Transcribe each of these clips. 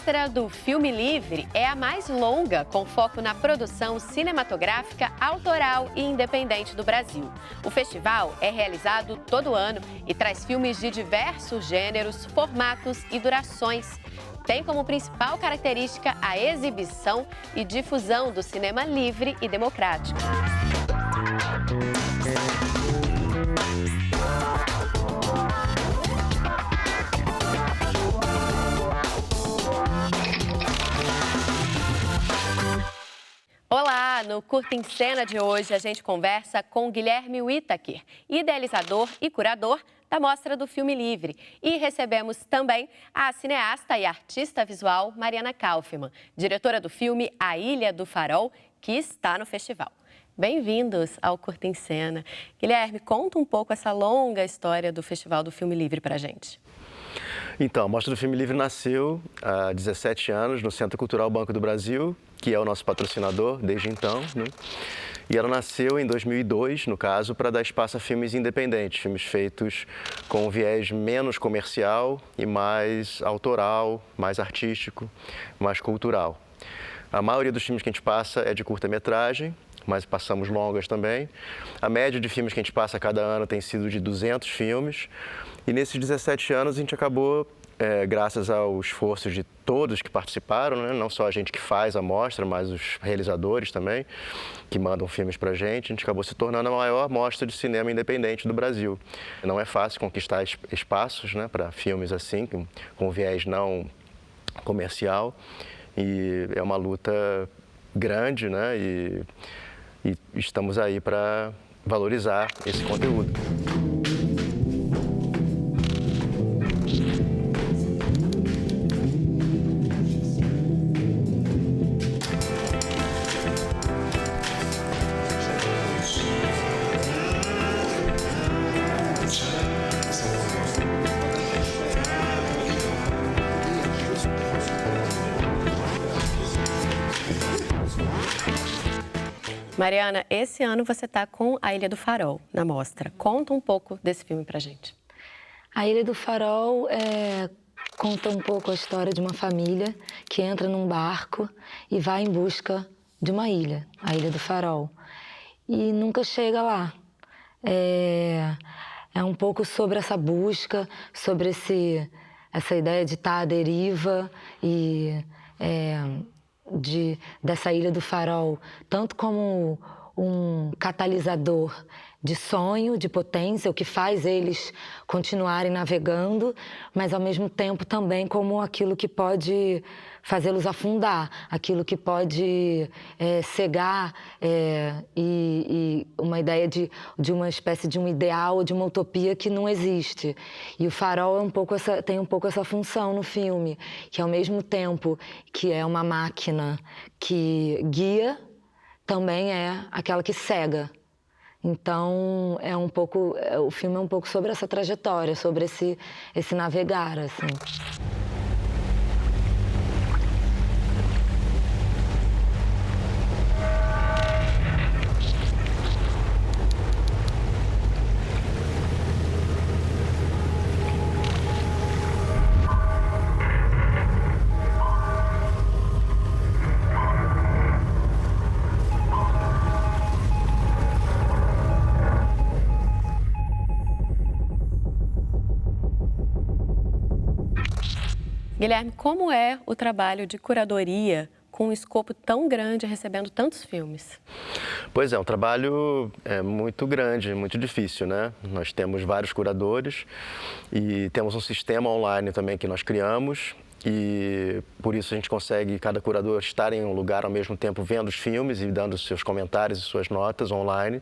Mostra do Filme Livre é a mais longa, com foco na produção cinematográfica autoral e independente do Brasil. O festival é realizado todo ano e traz filmes de diversos gêneros, formatos e durações. Tem como principal característica a exibição e difusão do cinema livre e democrático. Olá! No Curta em Cena de hoje, a gente conversa com Guilherme Whittaker, idealizador e curador da Mostra do Filme Livre. E recebemos também a cineasta e artista visual Mariana Kaufmann, diretora do filme A Ilha do Farol, que está no festival. Bem-vindos ao Curta em Cena. Guilherme, conta um pouco essa longa história do Festival do Filme Livre pra gente. Então, a Mostra do Filme Livre nasceu há 17 anos no Centro Cultural Banco do Brasil, que é o nosso patrocinador desde então, né? E ela nasceu em 2002, no caso, para dar espaço a filmes independentes, filmes feitos com um viés menos comercial e mais autoral, mais artístico, mais cultural. A maioria dos filmes que a gente passa é de curta-metragem, mas passamos longas também. A média de filmes que a gente passa a cada ano tem sido de 200 filmes. E nesses 17 anos a gente acabou, graças ao esforço de todos que participaram, né? Não só a gente que faz a mostra, mas os realizadores também, que mandam filmes pra gente, a gente acabou se tornando a maior mostra de cinema independente do Brasil. Não é fácil conquistar espaços, né, para filmes assim, com viés não comercial, e é uma luta grande, né? E estamos aí para valorizar esse conteúdo. Mariana, esse ano você está com A Ilha do Farol na mostra. Conta um pouco desse filme pra gente. A Ilha do Farol conta um pouco a história de uma família que entra num barco e vai em busca de uma ilha, a Ilha do Farol, e nunca chega lá. É um pouco sobre essa busca, sobre essa ideia de estar à deriva e dessa Ilha do Farol, tanto como um catalisador de sonho, de potência, o que faz eles continuarem navegando, mas ao mesmo tempo também como aquilo que pode fazê-los afundar, aquilo que pode cegar e uma ideia de uma espécie de um ideal, de uma utopia que não existe. E o farol tem um pouco essa função no filme, que ao mesmo tempo que é uma máquina que guia, também é aquela que cega. Então, o filme é um pouco sobre essa trajetória, sobre esse navegar, assim. Guilherme, como é o trabalho de curadoria com um escopo tão grande, recebendo tantos filmes? Pois é, um trabalho muito grande, muito difícil, né? Nós temos vários curadores e temos um sistema online também que nós criamos e por isso a gente consegue, cada curador, estar em um lugar ao mesmo tempo vendo os filmes e dando seus comentários e suas notas online,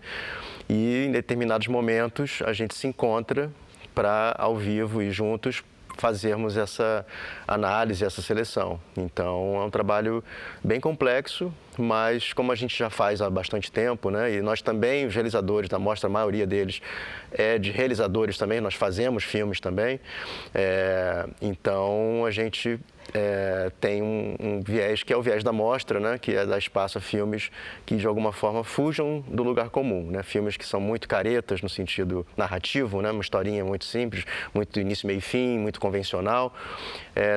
e em determinados momentos a gente se encontra para, ao vivo e juntos, fazermos essa análise, essa seleção. Então, é um trabalho bem complexo, mas como a gente já faz há bastante tempo, né? E nós também, os realizadores da mostra, a maioria deles é de realizadores também, nós fazemos filmes também. Então, a gente tem um viés que é o viés da mostra, né? Que é dar espaço a filmes que, de alguma forma, fujam do lugar comum, né? Filmes que são muito caretas no sentido narrativo, né? Uma historinha muito simples, muito início, meio e fim, muito convencional.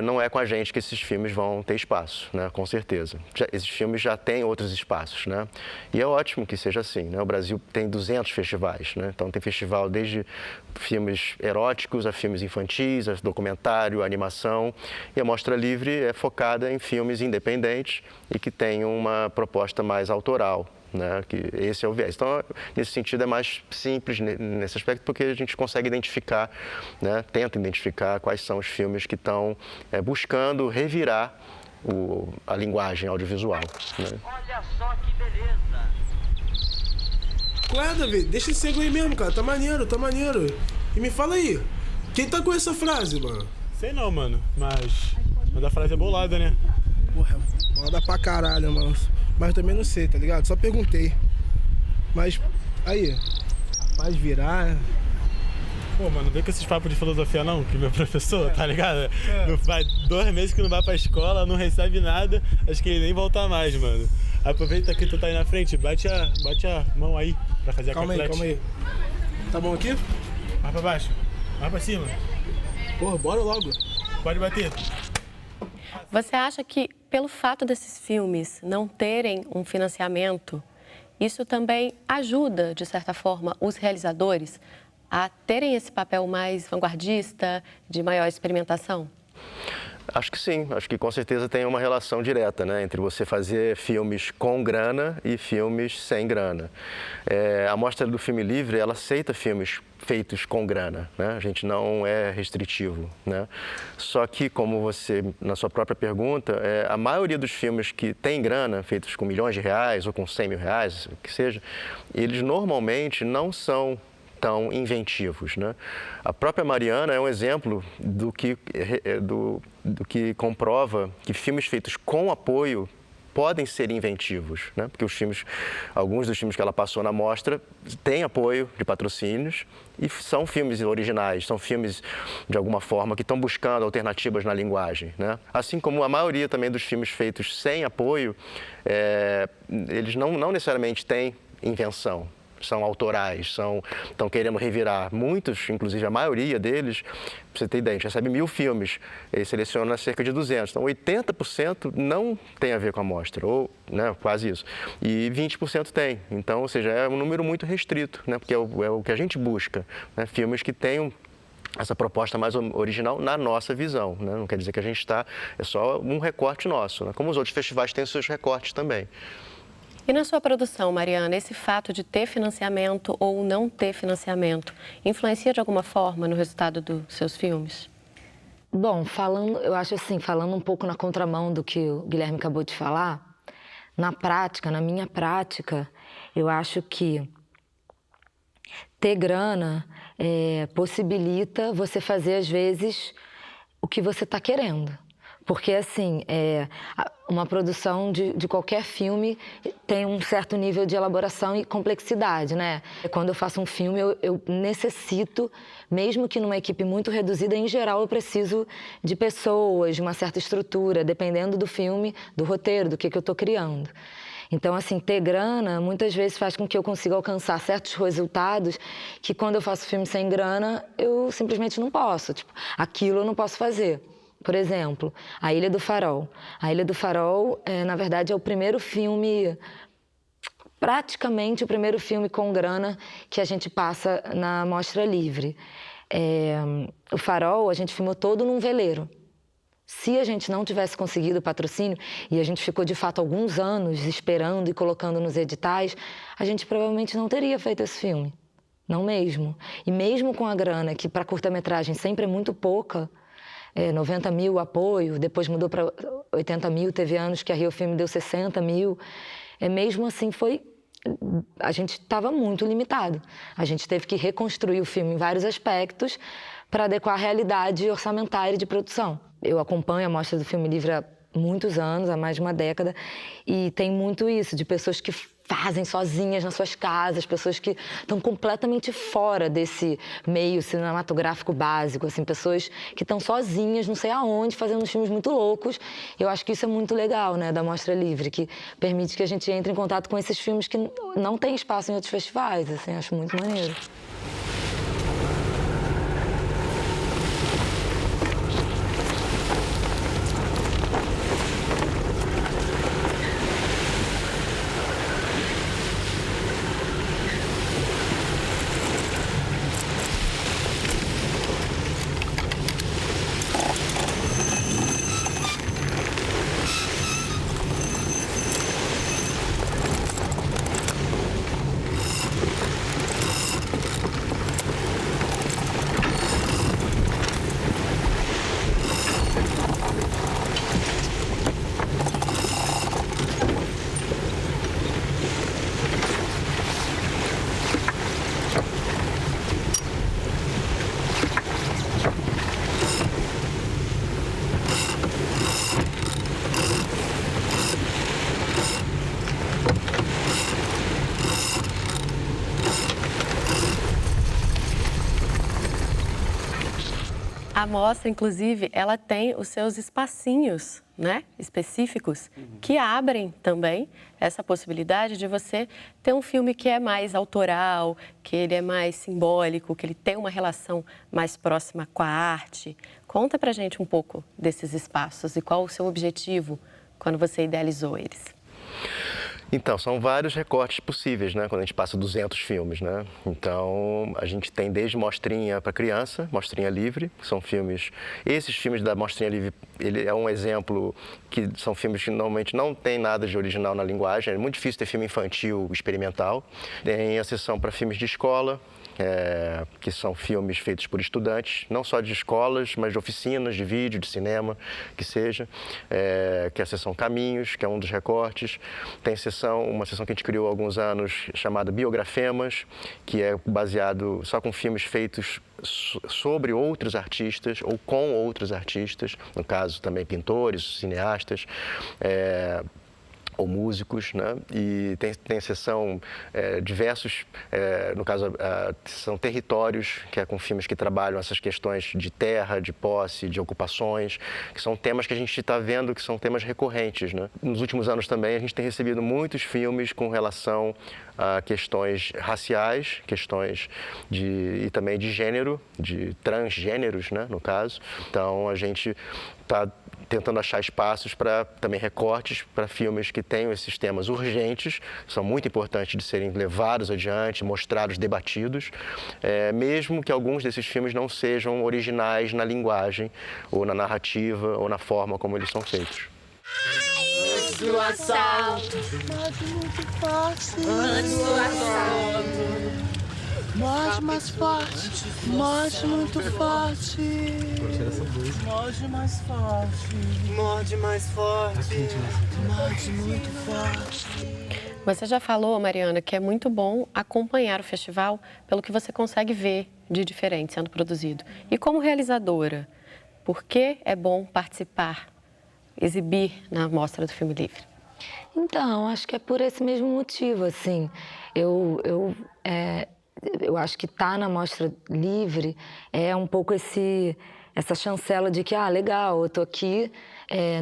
Não é com a gente que esses filmes vão ter espaço, né? Com certeza. Esses filmes já têm outros espaços, né? E é ótimo que seja assim, né? O Brasil tem 200 festivais, né? Então tem festival desde filmes eróticos a filmes infantis, a documentário, a animação. E a Mostra Livre é focada em filmes independentes e que tem uma proposta mais autoral, né? Que esse é o viés. Então, nesse sentido, é mais simples nesse aspecto, porque a gente consegue identificar, né? Tenta identificar quais são os filmes que estão buscando revirar a linguagem audiovisual, né? Olha só que beleza! Qual é, Davi? Deixa esse cego aí mesmo, cara. Tá maneiro, tá maneiro. E me fala aí, quem tá com essa frase, mano? Sei não, mano, mas a frase é bolada, né? Porra, bolada pra caralho, mano. Mas também não sei, tá ligado? Só perguntei. Mas, aí, rapaz, virar... Pô, mano, não vem com esses papos de filosofia não, que meu professor, tá ligado? Não faz 2 meses que não vai pra escola, não recebe nada, acho que ele nem volta mais, mano. Aproveita que tu tá aí na frente, bate a mão aí pra fazer a caplete. Calma aí. Tá bom aqui? Mais pra baixo, mais pra cima. Porra, bora logo. Pode bater. Você acha que, pelo fato desses filmes não terem um financiamento, isso também ajuda, de certa forma, os realizadores a terem esse papel mais vanguardista, de maior experimentação? Acho que sim, acho que com certeza tem uma relação direta, né, entre você fazer filmes com grana e filmes sem grana. A Mostra do Filme Livre, ela aceita filmes feitos com grana, né? A gente não é restritivo, né? Só que, como você, na sua própria pergunta, a maioria dos filmes que tem grana, feitos com milhões de reais ou com 100 mil reais, o que seja, eles normalmente não são tão inventivos, né? A própria Mariana é um exemplo do que comprova que filmes feitos com apoio podem ser inventivos, né? Porque alguns dos filmes que ela passou na mostra têm apoio de patrocínios e são filmes originais, são filmes, de alguma forma, que estão buscando alternativas na linguagem, né? Assim como a maioria também dos filmes feitos sem apoio, eles não necessariamente têm invenção. São autorais, estão querendo revirar. Muitos, inclusive a maioria deles, pra você ter ideia, a gente recebe 1000 filmes, ele seleciona cerca de 200. Então, 80% não tem a ver com a mostra, ou, né, quase isso. E 20% tem. Então, ou seja, é um número muito restrito, né, porque é o que a gente busca, né, filmes que tenham essa proposta mais original na nossa visão, né? Não quer dizer que a gente é só um recorte nosso, né? Como os outros festivais têm os seus recortes também. E na sua produção, Mariana, esse fato de ter financiamento ou não ter financiamento influencia de alguma forma no resultado dos seus filmes? Bom, eu acho assim, falando um pouco na contramão do que o Guilherme acabou de falar, na minha prática, eu acho que ter grana possibilita você fazer, às vezes, o que você está querendo. Porque, assim, uma produção de qualquer filme tem um certo nível de elaboração e complexidade, né? Quando eu faço um filme, eu necessito, mesmo que numa equipe muito reduzida, em geral eu preciso de pessoas, de uma certa estrutura, dependendo do filme, do roteiro, do que eu estou criando. Então, assim, ter grana muitas vezes faz com que eu consiga alcançar certos resultados que, quando eu faço filme sem grana, eu simplesmente não posso. Tipo, aquilo eu não posso fazer. Por exemplo, A Ilha do Farol. A Ilha do Farol, na verdade, é o primeiro filme, praticamente o primeiro filme com grana que a gente passa na Mostra Livre. O Farol, a gente filmou todo num veleiro. Se a gente não tivesse conseguido o patrocínio, e a gente ficou, de fato, alguns anos esperando e colocando nos editais, a gente provavelmente não teria feito esse filme. Não mesmo. E mesmo com a grana, que para curta-metragem sempre é muito pouca, 90 mil apoio, depois mudou para 80 mil, teve anos que a Rio Filme deu 60 mil. Mesmo assim, a gente estava muito limitado. A gente teve que reconstruir o filme em vários aspectos para adequar a realidade orçamentária de produção. Eu acompanho a Mostra do Filme Livre há muitos anos, há mais de uma década, e tem muito isso, de pessoas que fazem sozinhas nas suas casas, pessoas que estão completamente fora desse meio cinematográfico básico, assim, pessoas que estão sozinhas, não sei aonde, fazendo uns filmes muito loucos. Eu acho que isso é muito legal, né, da Mostra Livre, que permite que a gente entre em contato com esses filmes que não tem espaço em outros festivais, assim, acho muito maneiro. A mostra, inclusive, ela tem os seus espacinhos, né, específicos, que abrem também essa possibilidade de você ter um filme que é mais autoral, que ele é mais simbólico, que ele tem uma relação mais próxima com a arte. Conta pra gente um pouco desses espaços e qual o seu objetivo quando você idealizou eles. Então, são vários recortes possíveis, né? Quando a gente passa 200 filmes, né? Então, a gente tem desde mostrinha para criança, mostrinha livre, que são filmes... Esses filmes da mostrinha livre, ele é um exemplo que são filmes que normalmente não tem nada de original na linguagem. É muito difícil ter filme infantil experimental. Tem a seção para filmes de escola, que são filmes feitos por estudantes, não só de escolas, mas de oficinas, de vídeo, de cinema, que seja, que é a seção Caminhos, que é um dos recortes. Tem uma seção que a gente criou há alguns anos, chamada Biografemas, que é baseado só com filmes feitos sobre outros artistas ou com outros artistas, no caso também pintores, cineastas, ou músicos, né? E tem seção diversos, no caso a seção Territórios, que é com filmes que trabalham essas questões de terra, de posse, de ocupações, que são temas que a gente está vendo que são temas recorrentes, né? Nos últimos anos também a gente tem recebido muitos filmes com relação a questões raciais, questões e também de gênero, de transgêneros, né, no caso. Então a gente está tentando achar espaços para também recortes para filmes que tenham esses temas urgentes, são muito importantes de serem levados adiante, mostrados, debatidos, mesmo que alguns desses filmes não sejam originais na linguagem, ou na narrativa, ou na forma como eles são feitos. Antes do assalto, morte muito forte. Antes do assalto, morte mais forte, morte muito forte. Morte mais forte, morte mais forte, morte muito forte. Você já falou, Mariana, que é muito bom acompanhar o festival pelo que você consegue ver de diferente sendo produzido. E como realizadora, por que é bom participar, exibir na Mostra do Filme Livre? Então, acho que é por esse mesmo motivo, assim. Eu acho que estar na Mostra Livre é um pouco essa chancela de que, legal, eu estou aqui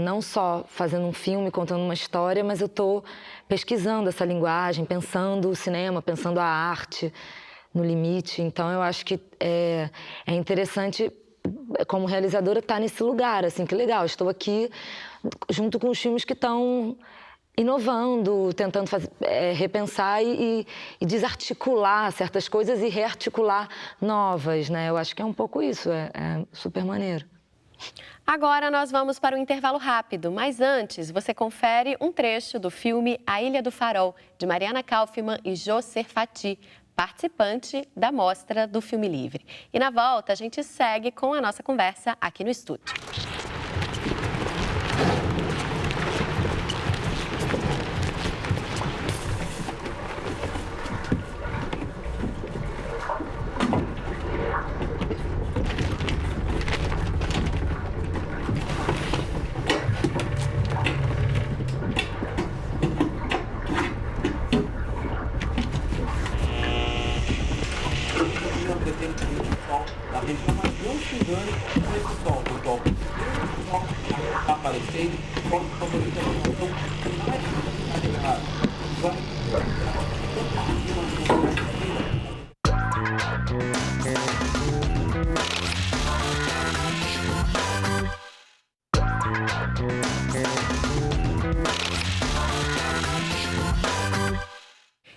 não só fazendo um filme, contando uma história, mas eu estou pesquisando essa linguagem, pensando o cinema, pensando a arte no limite. Então, eu acho que é interessante, como realizadora, estar nesse lugar, assim, que legal, estou aqui junto com os filmes que estão inovando, tentando repensar e desarticular certas coisas e rearticular novas, né? Eu acho que é um pouco isso, é super maneiro. Agora nós vamos para um intervalo rápido, mas antes você confere um trecho do filme A Ilha do Farol, de Mariana Kaufmann e Jô Serfati, participante da Mostra do Filme Livre. E na volta a gente segue com a nossa conversa aqui no estúdio.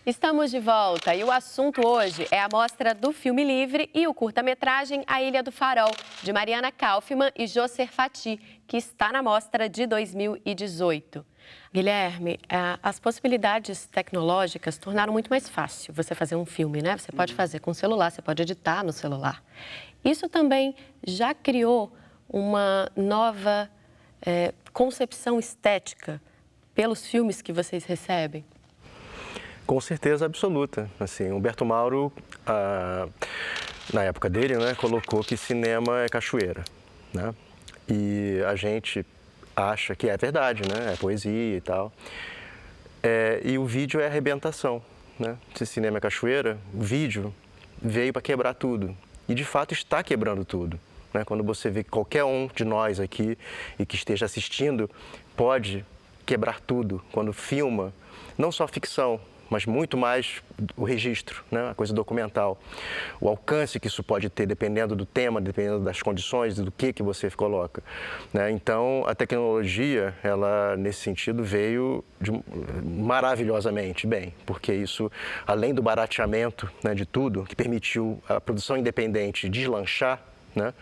Estamos de volta e o assunto hoje é a mostra do Filme Livre e o curta-metragem A Ilha do Farol, de Mariana Kaufmann e Josser Fati, que está na mostra de 2018. Guilherme, as possibilidades tecnológicas tornaram muito mais fácil você fazer um filme, né? Você pode fazer com o celular, você pode editar no celular. Isso também já criou uma nova concepção estética pelos filmes que vocês recebem? Com certeza absoluta. Assim, Humberto Mauro, na época dele, né, colocou que cinema é cachoeira, né? E a gente acha que é verdade, né? É poesia e tal. E o vídeo é arrebentação, né? Se cinema é cachoeira, o vídeo veio para quebrar tudo. E, de fato, está quebrando tudo, né? Quando você vê que qualquer um de nós aqui e que esteja assistindo pode quebrar tudo quando filma, não só ficção, mas muito mais o registro, né? A coisa documental. O alcance que isso pode ter, dependendo do tema, dependendo das condições, do que você coloca, né? Então, a tecnologia, ela, nesse sentido, veio maravilhosamente bem, porque isso, além do barateamento, né, de tudo, que permitiu a produção independente deslanchar, né?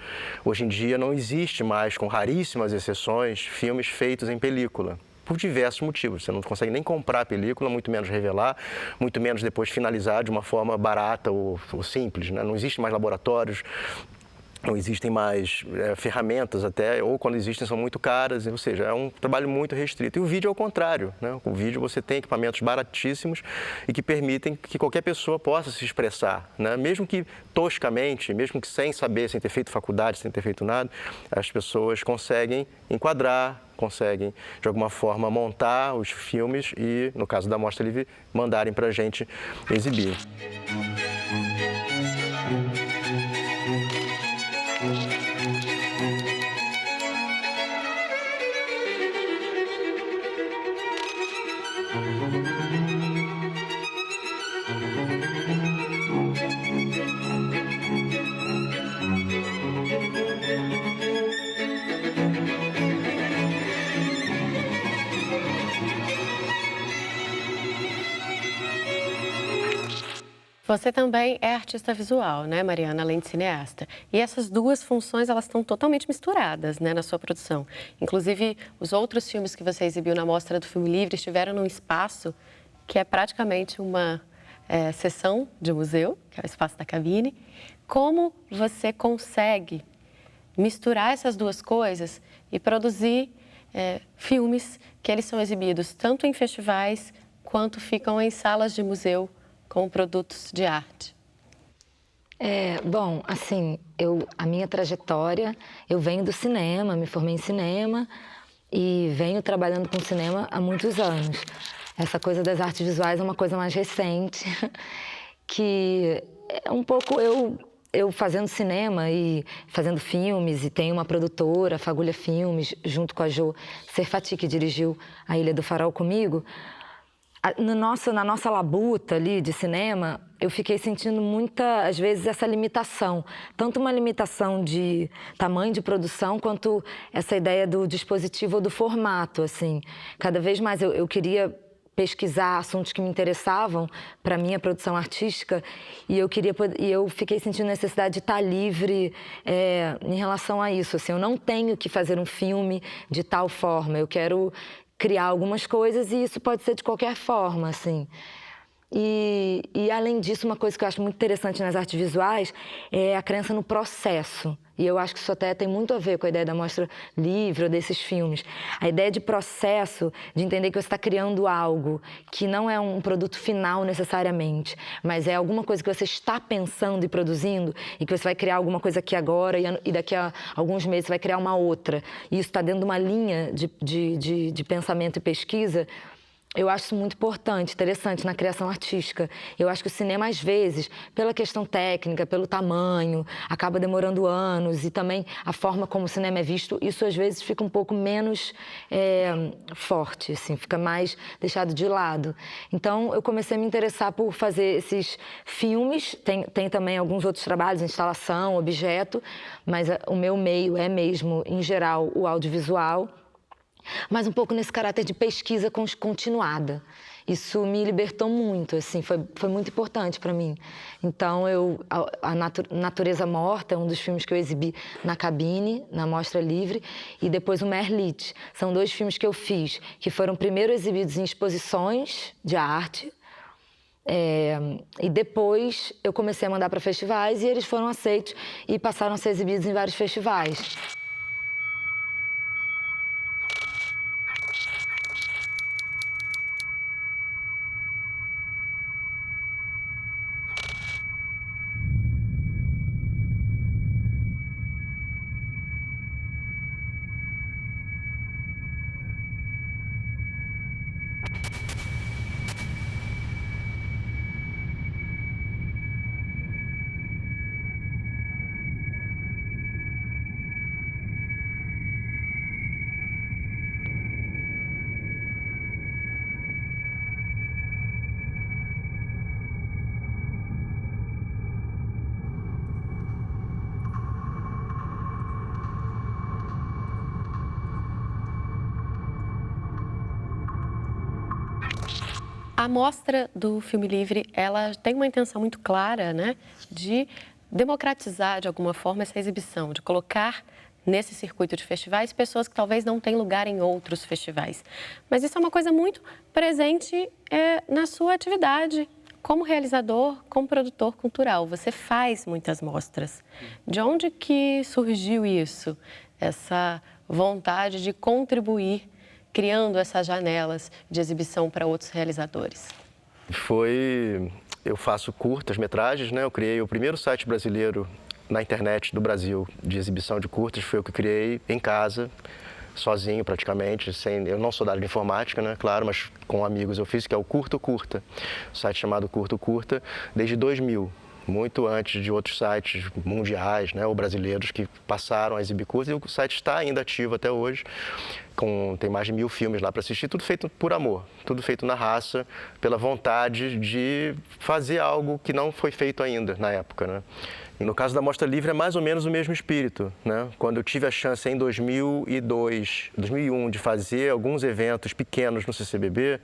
Hoje em dia não existe mais, com raríssimas exceções, filmes feitos em película. Por diversos motivos. Você não consegue nem comprar a película, muito menos revelar, muito menos depois finalizar de uma forma barata ou simples, né? Não existe mais laboratórios, não existem mais ferramentas até, ou quando existem são muito caras, ou seja, é um trabalho muito restrito. E o vídeo é o contrário, né? O vídeo você tem equipamentos baratíssimos e que permitem que qualquer pessoa possa se expressar, né? Mesmo que toscamente, mesmo que sem saber, sem ter feito faculdade, sem ter feito nada, as pessoas conseguem enquadrar, conseguem, de alguma forma, montar os filmes e, no caso da Mostra Livre, mandarem para a gente exibir. Você também é artista visual, né, Mariana, além de cineasta. E essas duas funções, elas estão totalmente misturadas, né, na sua produção. Inclusive, os outros filmes que você exibiu na Mostra do Filme Livre estiveram num espaço que é praticamente uma sessão de museu, que é o espaço da cabine. Como você consegue misturar essas duas coisas e produzir filmes que eles são exibidos tanto em festivais quanto ficam em salas de museu com produtos de arte? Bom, assim, a minha trajetória, eu venho do cinema, me formei em cinema e venho trabalhando com cinema há muitos anos. Essa coisa das artes visuais é uma coisa mais recente, que é um pouco eu fazendo cinema e fazendo filmes, e tenho uma produtora, a Fagulha Filmes, junto com a Josser Fati, que dirigiu A Ilha do Farol comigo. Na nossa labuta ali de cinema, eu fiquei sentindo às vezes, essa limitação. Tanto uma limitação de tamanho de produção, quanto essa ideia do dispositivo ou do formato, assim. Cada vez mais eu queria pesquisar assuntos que me interessavam para a minha produção artística e eu fiquei sentindo necessidade de estar livre em relação a isso. Assim, eu não tenho que fazer um filme de tal forma, eu quero criar algumas coisas e isso pode ser de qualquer forma, assim. E além disso, uma coisa que eu acho muito interessante nas artes visuais é a crença no processo. E eu acho que isso até tem muito a ver com a ideia da Mostra Livre ou desses filmes. A ideia de processo, de entender que você está criando algo que não é um produto final necessariamente, mas é alguma coisa que você está pensando e produzindo e que você vai criar alguma coisa aqui agora e daqui a alguns meses você vai criar uma outra. E isso está dentro de uma linha de pensamento e pesquisa. Eu acho isso muito importante, interessante na criação artística. Eu acho que o cinema, às vezes, pela questão técnica, pelo tamanho, acaba demorando anos e também a forma como o cinema é visto, isso às vezes fica um pouco menos forte, assim, fica mais deixado de lado. Então, eu comecei a me interessar por fazer esses filmes, tem também alguns outros trabalhos, instalação, objeto, mas o meu meio é mesmo, em geral, o audiovisual. mas um pouco nesse caráter de pesquisa continuada. Isso me libertou muito, assim, foi muito importante para mim. Então, a Natureza Morta é um dos filmes que eu exibi na Cabine, na Mostra Livre, e depois o Merlite. São 2 filmes que eu fiz, que foram primeiro exibidos em exposições de arte, e depois eu comecei a mandar para festivais e eles foram aceitos e passaram a ser exibidos em vários festivais. A mostra do Filme Livre, ela tem uma intenção muito clara, né, de democratizar, de alguma forma, essa exibição, de colocar nesse circuito de festivais pessoas que talvez não tenham lugar em outros festivais. Mas isso é uma coisa muito presente na sua atividade como realizador, como produtor cultural. Você faz muitas mostras. De onde que surgiu isso? Essa vontade de contribuir criando essas janelas de exibição para outros realizadores? Eu faço curtas-metragens, né? Eu criei o primeiro site brasileiro na internet do Brasil de exibição de curtas, foi o que eu criei em casa, sozinho praticamente, eu não sou da área de informática, né? Claro, mas com amigos eu fiz, que é o Curto Curta, um site chamado Curto Curta, desde 2000. Muito antes de outros sites mundiais, né, ou brasileiros que passaram a exibir curtas, e o site está ainda ativo até hoje, tem mais de 1000 filmes lá para assistir, tudo feito por amor, tudo feito na raça, pela vontade de fazer algo que não foi feito ainda na época, né? E no caso da Mostra Livre é mais ou menos o mesmo espírito, né? Quando eu tive a chance em 2001 de fazer alguns eventos pequenos no CCBB,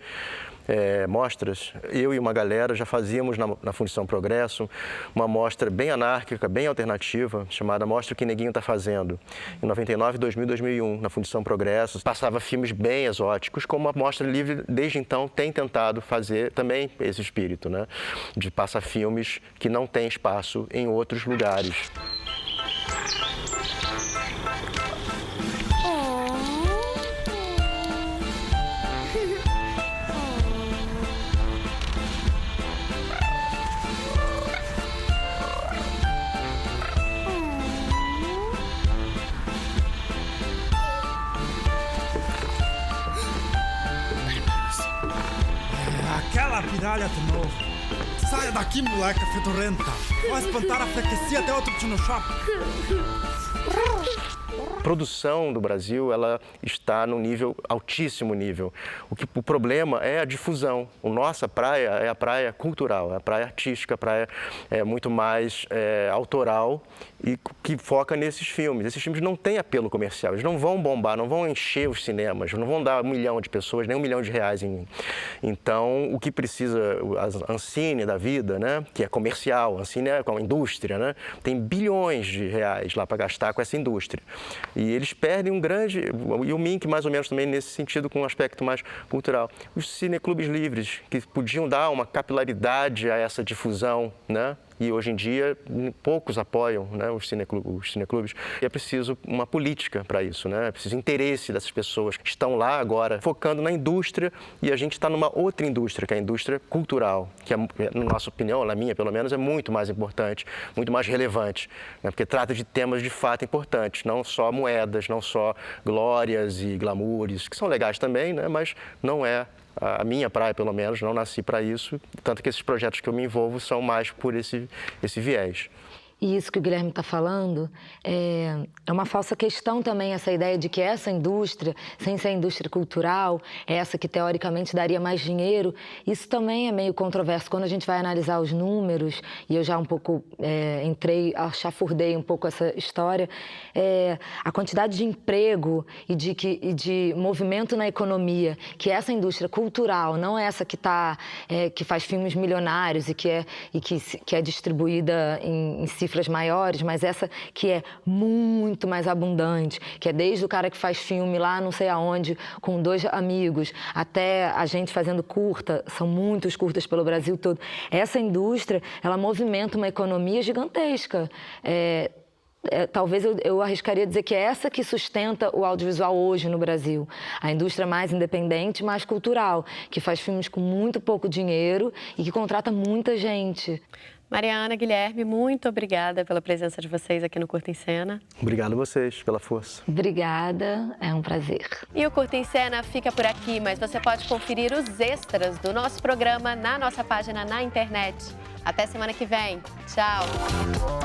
mostras, eu e uma galera já fazíamos na Fundição Progresso uma mostra bem anárquica, bem alternativa, chamada Mostra o que Neguinho Tá Fazendo. Em 99, 2000, 2001, na Fundição Progresso, passava filmes bem exóticos, como a Mostra Livre, desde então, tem tentado fazer também esse espírito, né? De passar filmes que não têm espaço em outros lugares. Aquela piralha de novo. Saia daqui, moleca fedorenta. Vai espantar a freguesia até outro tio no shopping. A produção do Brasil, ela está num nível, altíssimo nível. O problema é a difusão. A nossa praia é a praia cultural, é a praia artística, a praia muito mais autoral e que foca nesses filmes. Esses filmes não têm apelo comercial, eles não vão bombar, não vão encher os cinemas, não vão dar 1 milhão de pessoas, nem R$1 milhão em. Então, o que precisa, a Ancine da vida, né, que é comercial, a Ancine é uma indústria, né, tem bilhões de reais lá para gastar com essa indústria. E eles perdem um grande... E o MINC, mais ou menos, também nesse sentido, com um aspecto mais cultural. Os cineclubes livres, que podiam dar uma capilaridade a essa difusão, né? E hoje em dia poucos apoiam, né, os cineclubes. E é preciso uma política para isso, né? É preciso interesse dessas pessoas que estão lá agora focando na indústria, e a gente está numa outra indústria, que é a indústria cultural, que, na nossa opinião, na minha pelo menos, é muito mais importante, muito mais relevante, né? Porque trata de temas de fato importantes, não só moedas, não só glórias e glamoures, que são legais também, né? Mas não é a minha praia, pelo menos, não nasci para isso, tanto que esses projetos que eu me envolvo são mais por esse viés. e isso que o Guilherme está falando é uma falsa questão também, essa ideia de que essa indústria, sem ser a indústria cultural, essa que teoricamente daria mais dinheiro, isso também é meio controverso. Quando a gente vai analisar os números, e eu já um pouco chafurdei um pouco essa história, a quantidade de emprego e de movimento na economia, que essa indústria cultural, não essa que faz filmes milionários e que é distribuída em cifras maiores, mas essa que é muito mais abundante, que é desde o cara que faz filme lá não sei aonde, com 2 amigos, até a gente fazendo curta, são muitos curtas pelo Brasil todo. Essa indústria, ela movimenta uma economia gigantesca. Talvez eu arriscaria dizer que é essa que sustenta o audiovisual hoje no Brasil. A indústria mais independente, mais cultural, que faz filmes com muito pouco dinheiro e que contrata muita gente. Mariana, Guilherme, muito obrigada pela presença de vocês aqui no Curta em Cena. Obrigado a vocês pela força. Obrigada, é um prazer. E o Curta em Cena fica por aqui, mas você pode conferir os extras do nosso programa na nossa página na internet. Até semana que vem. Tchau!